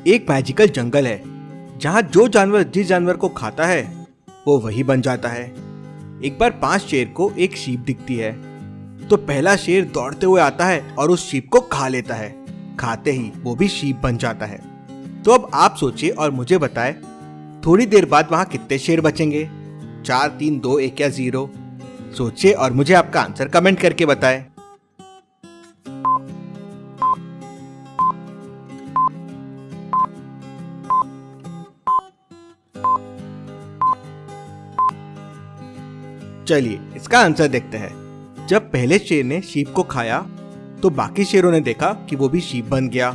एक मैजिकल जंगल है जहाँ जो जानवर जिस जानवर को खाता है वो वही बन जाता है। एक बार 5 शेर को एक शीप दिखती है तो पहला शेर दौड़ते हुए आता है और उस शीप को खा लेता है। खाते ही वो भी शीप बन जाता है। तो अब आप सोचिए और मुझे बताएं, थोड़ी देर बाद वहाँ कितने शेर बचेंगे? 4, 3, 2, 1 या 0? सोचिए और मुझे आपका आंसर कमेंट करके बताएं। चलिए इसका आंसर देखते हैं। जब पहले शेर ने शीप को खाया तो बाकी शेरों ने देखा कि वो भी शीप बन गया,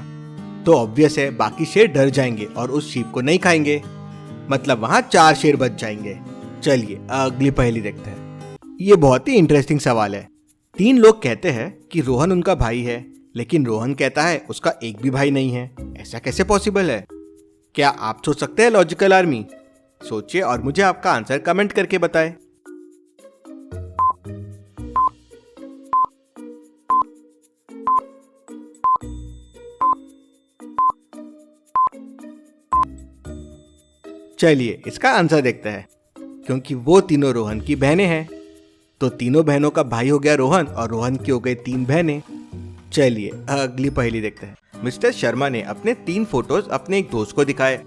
तो ऑब्वियस है बाकी शेर डर जाएंगे और उस शीप को नहीं खाएंगे। मतलब वहां 4 शेर बच जाएंगे। चलिए अगली पहेली देखते हैं। ये बहुत ही इंटरेस्टिंग सवाल है। 3 लोग कहते हैं कि रोहन उनका भाई है, लेकिन रोहन कहता है उसका एक भी भाई नहीं है। ऐसा कैसे पॉसिबल है? क्या आप सोच सकते हैं लॉजिकल आर्मी? सोचिए और मुझे आपका आंसर कमेंट करके बताएं। चलिए इसका आंसर देखते हैं। क्योंकि वो तीनों रोहन की बहनें हैं, तो तीनों बहनों का भाई हो गया रोहन और रोहन की हो गई 3 बहनें। चलिए अगली पहेली देखते हैं। मिस्टर शर्मा ने अपने 3 फोटोज अपने एक दोस्त को दिखाए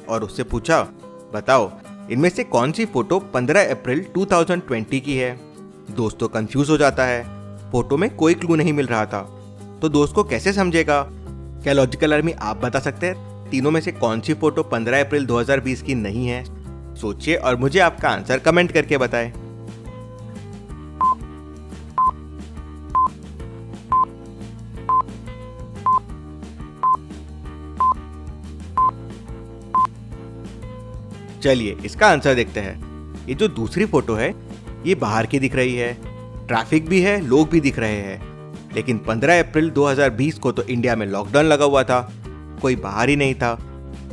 और उससे पूछा, बताओ इनमें से कौन सी फोटो 15 अप्रैल 2020 की है? दोस्त तो कंफ्यूज हो जाता है। फोटो में कोई क्लू नहीं मिल रहा था, तो दोस्त को कैसे समझेगा? क्या लॉजिकल आर्मी आप बता सकते हैं तीनों में से कौन सी फोटो 15 अप्रैल 2020 की नहीं है? सोचिए और मुझे आपका आंसर कमेंट करके बताएं। चलिए इसका आंसर देखते हैं। ये जो दूसरी फोटो है ये बाहर की दिख रही है, ट्रैफिक भी है, लोग भी दिख रहे हैं, लेकिन 15 अप्रैल 2020 को तो इंडिया में लॉकडाउन लगा हुआ था, कोई बाहर ही नहीं था।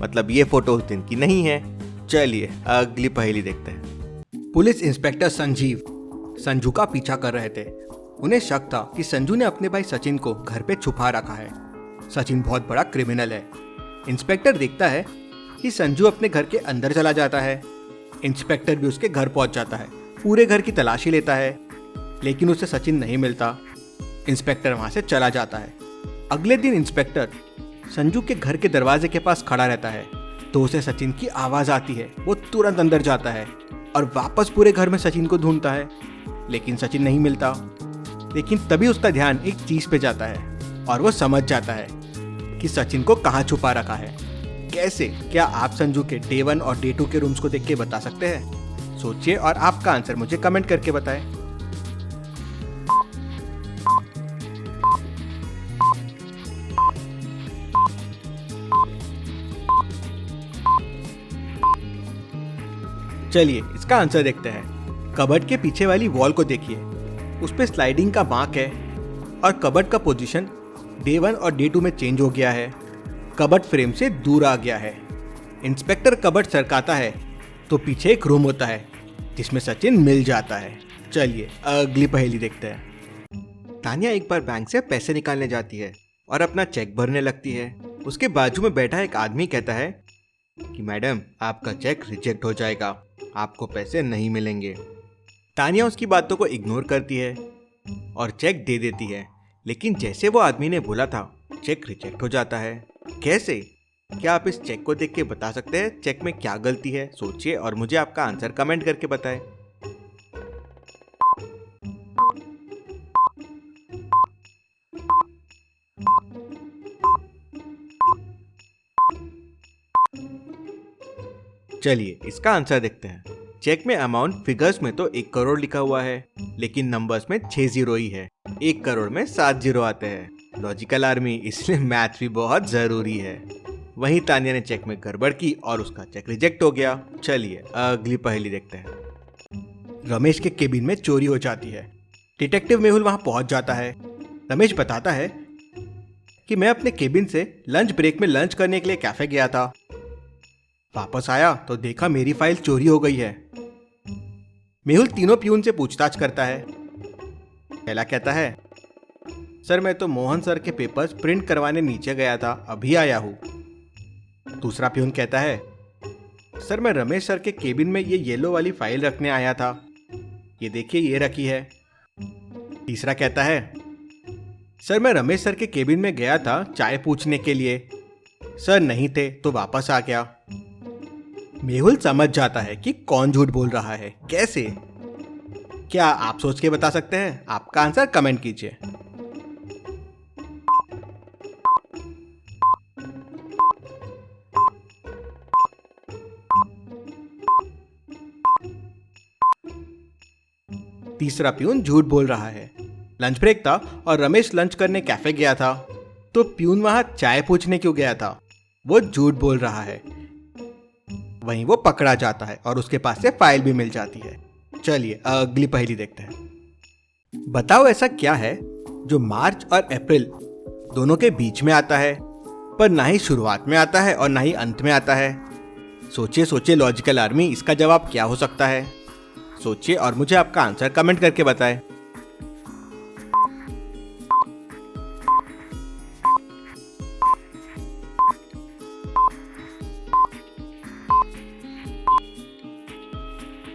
मतलब ये फोटो उस दिन की नहीं है। चलिए अगली पहेली देखते हैं। पुलिस इंस्पेक्टर संजू का पीछा कर रहे थे। उन्हें शक था कि संजू ने अपने भाई सचिन को घर पे छुपा रखा है। सचिन बहुत बड़ा क्रिमिनल है। इंस्पेक्टर देखता है कि संजू अपने घर के अंदर चला जाता है। इंस्पेक्टर भी उसके घर पहुंच जाता है, पूरे घर की तलाशी लेता है, लेकिन उसे सचिन नहीं मिलता। इंस्पेक्टर वहां से चला जाता है। अगले दिन इंस्पेक्टर संजू के घर के दरवाजे के पास खड़ा रहता है, तो उसे सचिन की आवाज आती है। वो तुरंत अंदर जाता है और वापस पूरे घर में सचिन को ढूंढता है, लेकिन सचिन नहीं मिलता। लेकिन तभी उसका ध्यान एक चीज पे जाता है और वो समझ जाता है कि सचिन को कहाँ छुपा रखा है। कैसे? क्या आप संजू के डे 1 और डे 2 के रूम्स को देख के बता सकते हैं? सोचिए और आपका आंसर मुझे कमेंट करके बताएं। चलिए इसका आंसर देखते हैं। कबर्ड के पीछे वाली वॉल को देखिए, उस पे स्लाइडिंग का मार्क है और कबर्ड का पोजीशन डे 1 और डे 2 में चेंज हो गया है। कबर्ड फ्रेम से दूर आ गया है। इंस्पेक्टर कबर्ड सरकाता है तो पीछे एक रूम होता है जिसमें सचिन मिल जाता है। चलिए अगली पहेली देखते हैं। तानिया एक बार बैंक से पैसे निकालने जाती है और अपना चेक भरने लगती है। उसके बाजू में बैठा एक आदमी कहता है कि मैडम आपका चेक रिजेक्ट हो जाएगा, आपको पैसे नहीं मिलेंगे। तानिया उसकी बातों को इग्नोर करती है और चेक दे देती है, लेकिन जैसे वो आदमी ने बोला था चेक रिजेक्ट हो जाता है। कैसे? क्या आप इस चेक को देख के बता सकते हैं चेक में क्या गलती है? सोचिए और मुझे आपका आंसर कमेंट करके बताएं। चलिए इसका आंसर देखते हैं। चेक में अमाउंट फिगर्स में तो 1 करोड़ लिखा हुआ है, लेकिन नंबर्स में 6 जीरो ही है। 1 करोड़ में 7 जीरो आते हैं। लॉजिकल आर्मी, इसलिए मैथ भी बहुत जरूरी है। वहीं तानिया ने चेक में गड़बड़ की और उसका चेक रिजेक्ट हो गया। चलिए अगली पहेली देखते हैं। रमेश के केबिन में चोरी हो जाती है। डिटेक्टिव मेहुल वहां पहुंच जाता है। रमेश बताता है कि मैं अपने केबिन से लंच ब्रेक में लंच करने के लिए कैफे गया था। वापस आया तो देखा मेरी फाइल चोरी हो गई है। मेहुल तीनों प्यून से पूछताछ करता है। पहला कहता है, सर मैं तो मोहन सर के पेपर्स प्रिंट करवाने नीचे गया था, अभी आया हूँ। दूसरा प्यून कहता है, सर मैं रमेश सर के केबिन में ये येलो वाली फाइल रखने आया था, ये देखिए ये रखी है। तीसरा कहता है, सर मैं रमेश सर के केबिन में गया था चाय पूछने के लिए, सर नहीं थे तो वापस आ गया। मेहुल समझ जाता है कि कौन झूठ बोल रहा है, कैसे? क्या आप सोच के बता सकते हैं? आपका आंसर कमेंट कीजिए। तीसरा प्यून झूठ बोल रहा है। लंच ब्रेक था और रमेश लंच करने कैफे गया था, तो प्यून वहां चाय पूछने क्यों गया था? वो झूठ बोल रहा है। वहीं वो पकड़ा जाता है और उसके पास से फाइल भी मिल जाती है। चलिए अगली पहेली देखते हैं। बताओ ऐसा क्या है जो मार्च और अप्रैल दोनों के बीच में आता है, पर ना ही शुरुआत में आता है और ना ही अंत में आता है? सोचिए सोचिए लॉजिकल आर्मी, इसका जवाब क्या हो सकता है? सोचिए और मुझे आपका आंसर कमेंट करके बताएं।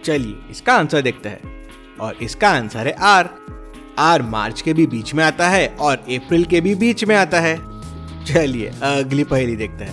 चलिए इसका आंसर देखते हैं और इसका आंसर है आर। आर मार्च के भी बीच में आता है और अप्रैल के भी बीच में आता है। चलिए अगली पहेली देखते हैं।